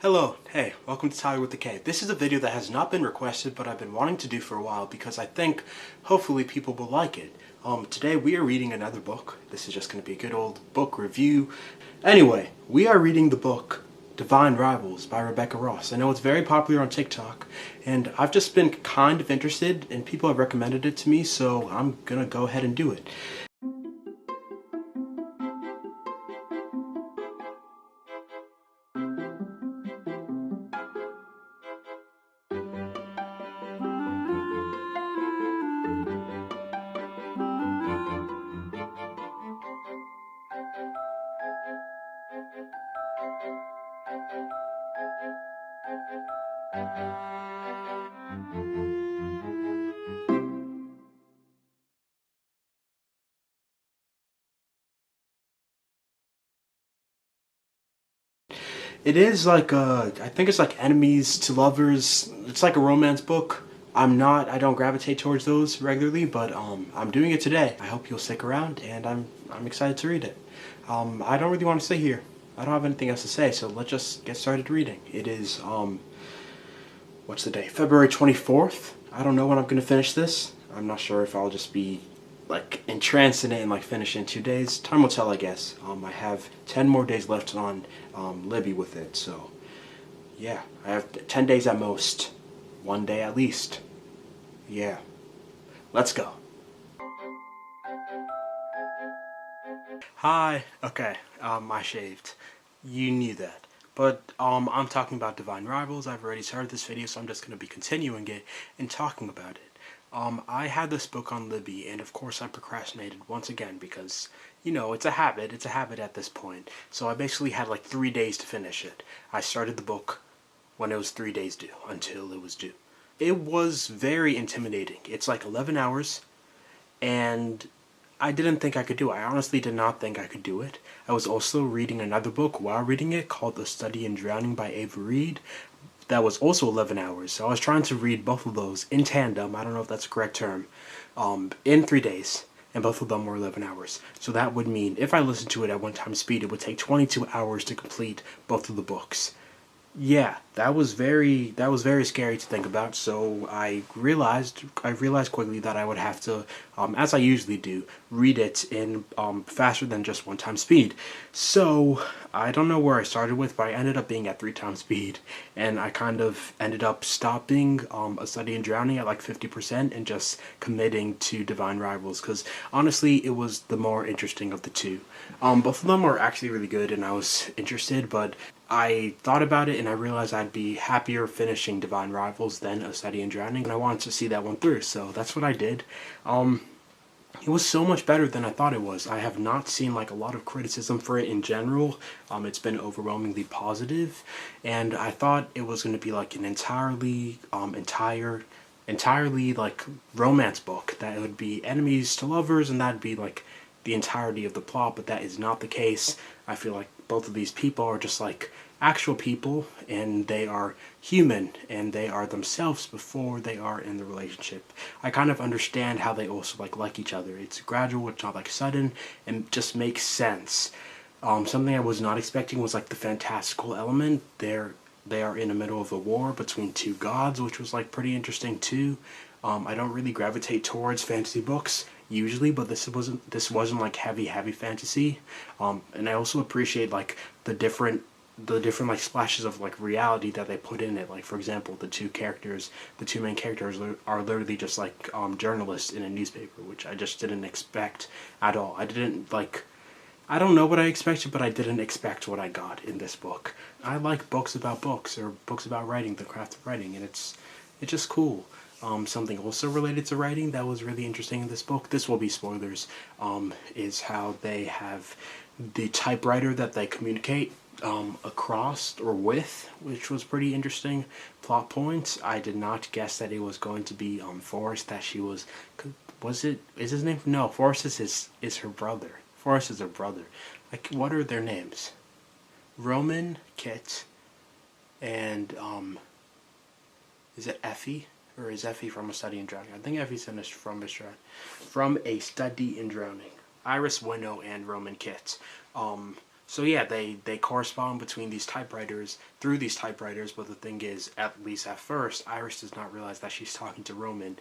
Hello, hey, welcome to Tyler with the K. This is a video that has not been requested, but I've been wanting to do for a while because I think hopefully people will like it. Today we are reading another book. This is just going to be a good old book review. Anyway, we are reading the book Divine Rivals by Rebecca Ross. I know it's very popular on TikTok, and I've just been kind of interested, and people have recommended it to me, so I'm going to go ahead and do it. It is like I think it's like enemies to lovers. It's like a romance book. I don't gravitate towards those regularly, but I'm doing it today. I hope you'll stick around, and I'm excited to read it. I don't really want to stay here. I don't have anything else to say, so let's just get started reading. It is what's the day? February 24th. I don't know when I'm gonna finish this. I'm not sure if I'll just be like entranced in it and like finish in 2 days. Time will tell, I guess. I have 10 more days left on Libby with it, so yeah, I have 10 days at most, 1 day at least. Yeah, let's go. Hi. Okay, I shaved. You knew that. But I'm talking about Divine Rivals. I've already started this video, so I'm just going to be continuing it and talking about it. I had this book on Libby, and of course I procrastinated once again because, you know, it's a habit. It's a habit at this point. So I basically had like 3 days to finish it. I started the book when it was 3 days due, until it was due. It was very intimidating. It's like 11 hours, and I didn't think I could do it. I honestly did not think I could do it. I was also reading another book while reading it called The Study in Drowning by Ava Reed. That was also 11 hours. So I was trying to read both of those in tandem. I don't know if that's the correct term. In 3 days. And both of them were 11 hours. So that would mean if I listened to it at 1 time speed, it would take 22 hours to complete both of the books. Yeah, that was very scary to think about. So I realized quickly that I would have to, as I usually do, read it in faster than just 1 time speed. So I don't know where I started with, but I ended up being at 3 times speed, and I kind of ended up stopping A Study in Drowning at like 50% and just committing to Divine Rivals because honestly, it was the more interesting of the two. Both of them were actually really good, and I was interested, but I thought about it and I realized I'd be happier finishing Divine Rivals than A Study in Drowning, and I wanted to see that one through, so that's what I did. It was so much better than I thought it was. I have not seen like a lot of criticism for it in general. It's been overwhelmingly positive, and I thought it was going to be like an entirely like romance book, that it would be enemies to lovers and that'd be like the entirety of the plot, but that is not the case. I feel like both of these people are just like actual people, and they are human, and they are themselves before they are in the relationship. I kind of understand how they also like each other. It's gradual, it's not like sudden, and just makes sense. Something I was not expecting was like the fantastical element. They are in the middle of a war between two gods, which was like pretty interesting too. I don't really gravitate towards fantasy books usually, but this wasn't like heavy fantasy. And I also appreciate like the different like splashes of like reality that they put in it. Like for example, the two main characters are literally just like journalists in a newspaper, which I just didn't expect at all. I don't know what I expected, but I didn't expect what I got in this book. I like books about books, or books about writing, the craft of writing, and it's just cool. Something also related to writing that was really interesting in this book, this will be spoilers, is how they have the typewriter that they communicate across or with, which was pretty interesting plot points. I did not guess that it was going to be Forrest, that she was is his name? No, Forrest is her brother. Forrest is her brother. Like, what are their names? Roman, Kit, and is it Effie? Or is Effie from A Study in Drowning? I think Effie's from A Study in Drowning. Iris Winnow and Roman Kit. So yeah, they correspond between these typewriters, through these typewriters, but the thing is, at least at first, Iris does not realize that she's talking to Roman.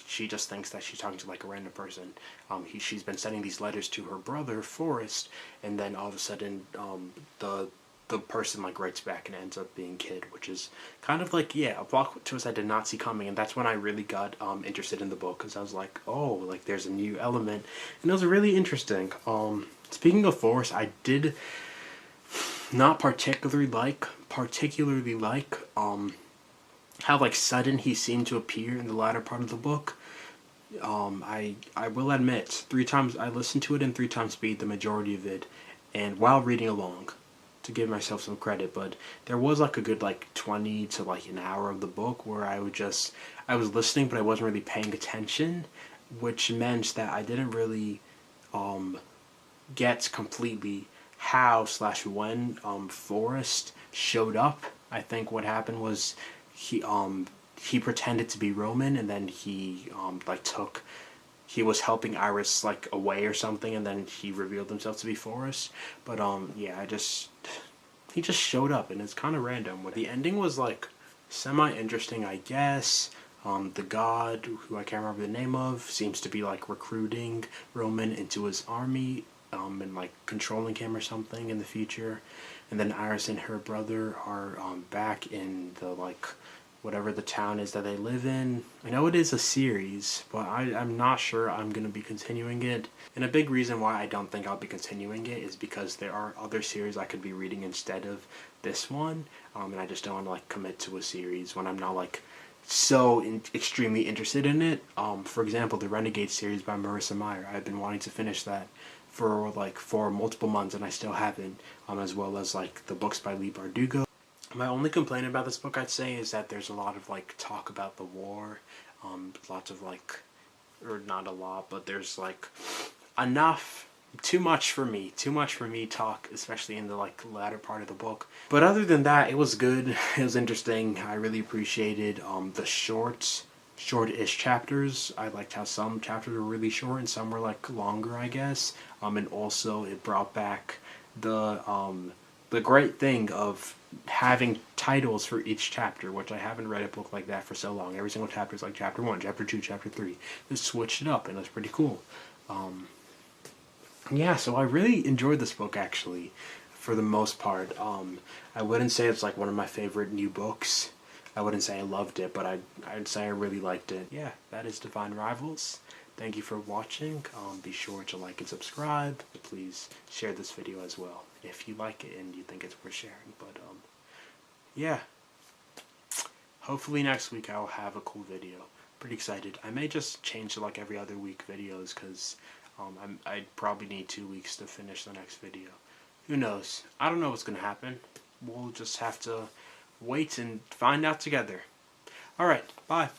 She just thinks that she's talking to like a random person. She's been sending these letters to her brother, Forrest, and then all of a sudden, the person like writes back and ends up being Kid, which is kind of like, yeah, a plot twist I did not see coming, and that's when I really got interested in the book, because I was like, oh, like there's a new element, and it was really interesting. Speaking of Forrest, I did not particularly like how like sudden he seemed to appear in the latter part of the book. I will admit, 3 times I listened to it in 3 times speed, the majority of it, and while reading along, to give myself some credit, but there was like a good like 20 to like an hour of the book where I was listening, but I wasn't really paying attention, which meant that I didn't really get completely how slash when Forrest showed up. I think what happened was he pretended to be Roman, and then he he was helping Iris like away or something, and then he revealed himself to be Forrest. But yeah, he just showed up, and it's kind of random. The ending was like semi interesting, I guess. The god, who I can't remember the name of, seems to be like recruiting Roman into his army, and like controlling him or something in the future. And then Iris and her brother are back in the like whatever the town is that they live in. I know it is a series, but I'm not sure I'm going to be continuing it. And a big reason why I don't think I'll be continuing it is because there are other series I could be reading instead of this one. And I just don't want to like commit to a series when I'm not like extremely interested in it. For example, the Renegade series by Marissa Meyer. I've been wanting to finish that for multiple months, and I still haven't. As well as like the books by Leigh Bardugo. My only complaint about this book, I'd say, is that there's a lot of like talk about the war, lots of like, or not a lot, but there's like too much for me talk, especially in the like latter part of the book. But other than that, it was good. It was interesting. I really appreciated the short-ish chapters. I liked how some chapters were really short and some were like longer, I guess. And also it brought back the great thing of having titles for each chapter, which I haven't read a book like that for so long. Every single chapter is like chapter 1, chapter 2, chapter 3. Just switched it up, and it's pretty cool. Yeah, so I really enjoyed this book, actually, for the most part. I wouldn't say it's like one of my favorite new books. I wouldn't say I loved it, but I'd say I really liked it. Yeah, that is Divine Rivals. Thank you for watching. Be sure to like and subscribe. Please share this video as well if you like it and you think it's worth sharing. But yeah, hopefully next week I'll have a cool video. Pretty excited. I may just change to like every other week videos, because I'd probably need 2 weeks to finish the next video. Who knows? I don't know what's gonna happen. We'll just have to wait and find out together. Alright, bye.